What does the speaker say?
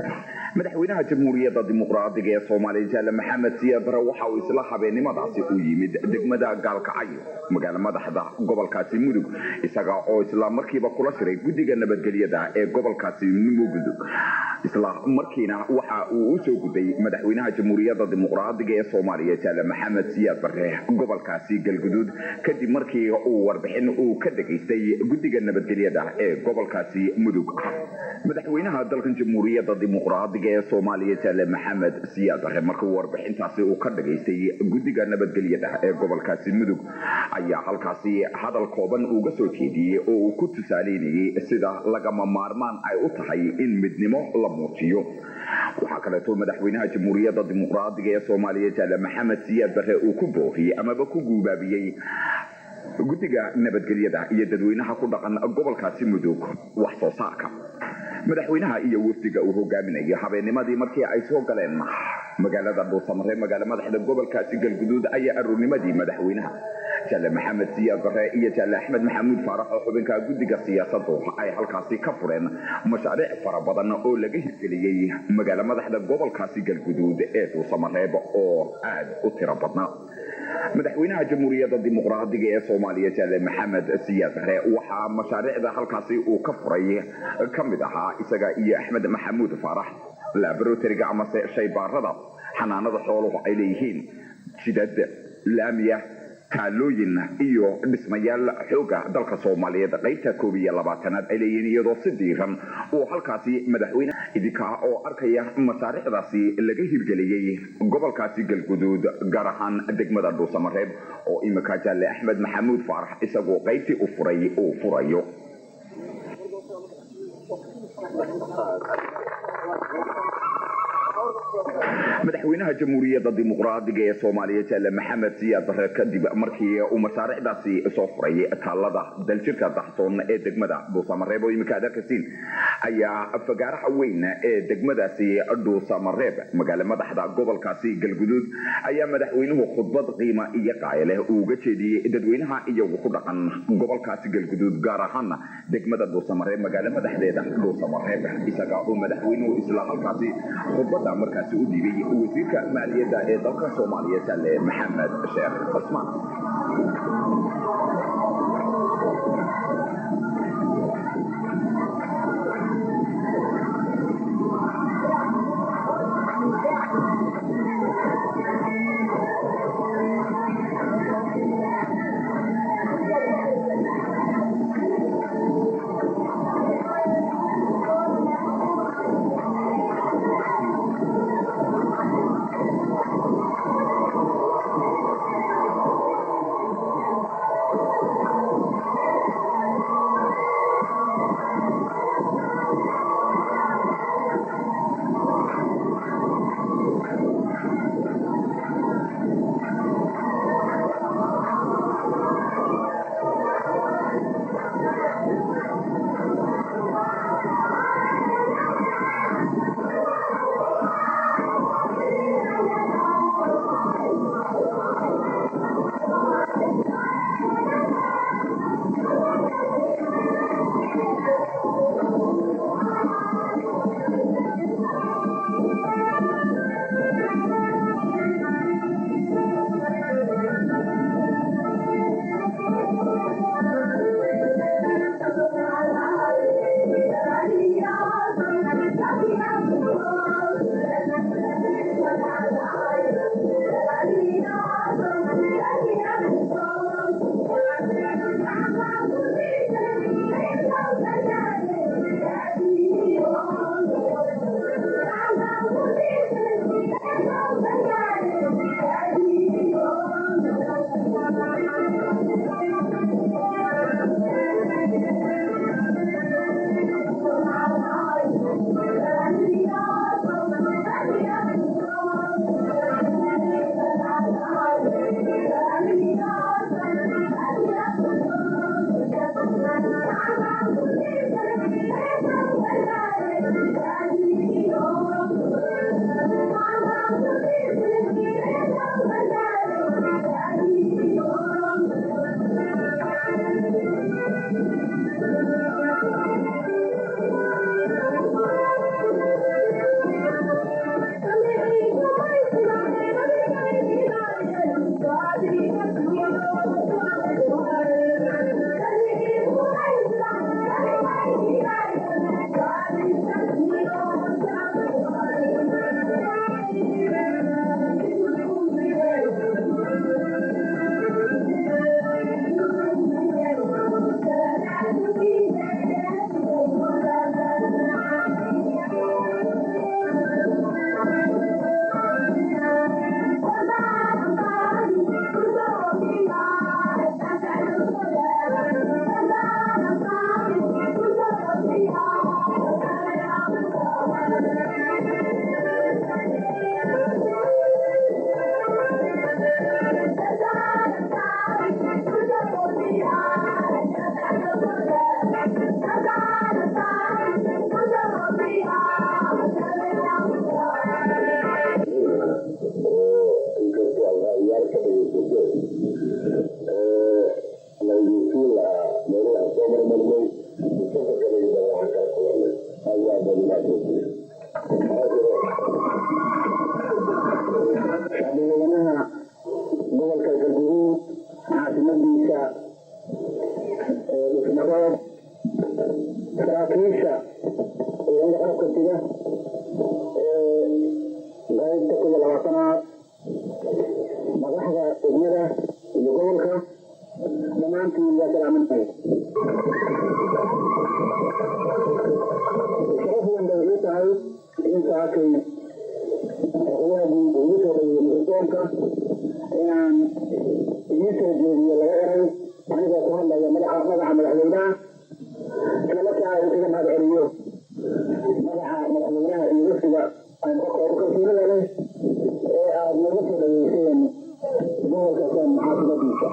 madaxweynaha jamhuuriyadda dimuqraadiga ee Soomaaliya Jaale Maxamed Siyaad Barre waxa uu isla habeenimadaasi u yimid degmada Gaalkacyo magaala madaxda gobolkaasi Mudug isaga oo isla markiiba kula shiray guddiga nabadgelyada ee gobolkaasi Mudug isla markiina waxa uu u soo gudbay madaxweynaha jamhuuriyadda dimuqraadiga ee Soomaaliya Jaale Maxamed Siyaad Barre gobolkaasi Galgaduud kadib markii uu warbixin uu ka dhageystay guddiga nabadgelyada ee gobolkaasi Mudug madaxweynaha dalkan jamhuuriyadda dimuqraadiga ee Soomaaliya Jaale Maxamed Siyaad Barre markuu warbixintaasi uu ka dhageystay guddiga nabadgelyada ee gobolkaasi Mudug ayaa halkaasi hadal kooban uga soo jeediyay oo uu ku tusaaleeyay sida lagama maarmaan ay u tahay in midnimo la muujiyo waxa kale oo madaxweynaha jamhuuriyadda dimuqraadiga ee Soomaaliya Jaale Maxamed Siyaad Barre uu ku booriyay ama ku guubaabiyay guddiga nabadgelyada iyo dadweynaha ku dhaqan gobolkaasi Mudug wax soo saarka madaxweynaha iyo wafdiga uu hogaaminayay habeennimadii markii ay soo galeen magaalada Dhuusamare magaala madaxda gobolkaasi Galgaduud ayaa aroonimadii madaxweynaha Jaale Maxamed Siyaad Barre iyo Jaale Axmed Maxamuud Faarax oo xubinka guddiga siyaasadda ay halkaasi ka fureen mashaariic fara badan oo laga hirgeliyay magaala madaxda gobolkaasi Galgaduud ee Dhuusamare oo aad u tiro badnaa madaxweynaha jamhuuriyadda dimuqraadiga ee Soomaaliya Jaale Maxamed Siyaad Barre waxa mashaariicda halkaasi uu ka furay kamid ahaa isaga iyo Axmed Maxamuud Faarax laboratory ama shaybaarada xanaanada xooluhu ay leeyihiin jidad laamiya kaalooyin iyo dhismayaal xooga dalka Soomaaliyeed qaybta 12aad ay leeyihiin iyadoo si diiran oo halkaasi madaxweyne idinka oo arkaya mashaariicdaasi laga hirgeliyay gobolkaasi Galgaduud gaar ahaan degmada Dhuusamare oo imika Jaale Axmed Maxamuud Faarax isagoo qaybtii u furay oo furayo madaxweynaha jamhuuriyadda dimuqraadiga ee Soomaaliya Jaale Maxamed Siyaad Barre kadib markii uu mashaariicdaasi soo furay taalada daljirka daxsoon ee degmada Dhuusamare oo imika dalkasiin ayaa fagaaraha weyn ee degmadaasi Dhuusamare magaala madaxda gobolkaasi Galgaduud ayaa madaxweynuhu khudbad qiimo iyo qaayale uga jeediyay dadweynaha iyagu ku dhaqan gobolkaasi Galgaduud gaar ahaan degmada Dhuusamare magaala madaxdeeda Dhuusamare isaga oo madaxweynuhu isla halkaasi khudbada markaasi u dhiibay wasiirka maaliyadda ee dalka Soomaaliya Jaale Maxamed Sheekh Cusmaan degmada iyo gobolka dhammaantiin waa salaaminay sharaf weyn bay ii tahay intaakay madaxweynaha ugu soo dhaweeyey microfoonka inaan idiin soo jeediyo laga eray anigoo ku hadlaya magaca madaxweynaha isla markaa uu kaga mahad celiyo magaca madaxweynaha iyo wafdiga kalsoonida leh ee aad noogu soo dhaweyseen gobolka kan caasimadiisa